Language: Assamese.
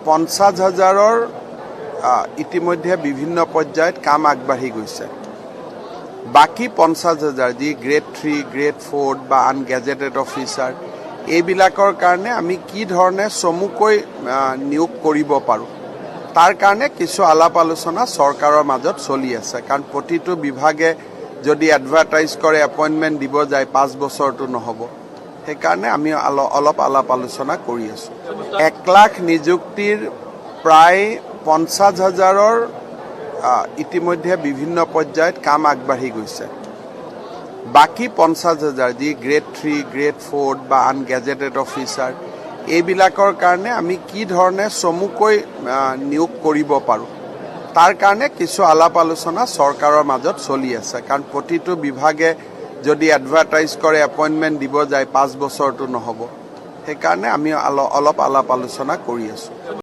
50,000 ইতিমধ্যে বিভিন্ন পৰ্যায়ত কাম আগবাঢ়ি গৈছে। বাকি 50,000 যি গ্ৰেড 3, গ্ৰেড 4 বা আনগেজেটেড অফিচাৰ এইবিলাকৰ কাৰণে আমি কি ধৰণে চমুকৈ নিয়োগ কৰিব পাৰোঁ তাৰ কাৰণে কিছু আলাপ আলোচনা চৰকাৰৰ মাজত চলি আছে। কাৰণ প্ৰতিটো বিভাগে যদি এডভাৰটাইজ কৰে এপইণ্টমেণ্ট দিব যায় 5 বছৰটো নহ'ব। সেইকাৰণে আমি অলপ আলাপ আলোচনা কৰি আছোঁ। 1 লাখ নিযুক্তিৰ প্ৰায় 50,000 ইতিমধ্যে বিভিন্ন পৰ্যায়ত কাম আগবাঢ়ি গৈছে। বাকি 50,000 যি গ্ৰেড 3, গ্ৰেড 4 বা আনগেজেটেড অফিচাৰ এইবিলাকৰ কাৰণে আমি কি ধৰণে চমুকৈ নিয়োগ কৰিব পাৰোঁ তাৰ কাৰণে কিছু আলাপ আলোচনা চৰকাৰৰ মাজত চলি আছে। কাৰণ প্ৰতিটো বিভাগে যদি এডভাৰটাইজ কৰে এপইণ্টমেণ্ট দিব যায় 5 বছৰটো নহ'ব। সেইকাৰণে আমি অলপ আলাপ আলোচনা কৰি আছোঁ।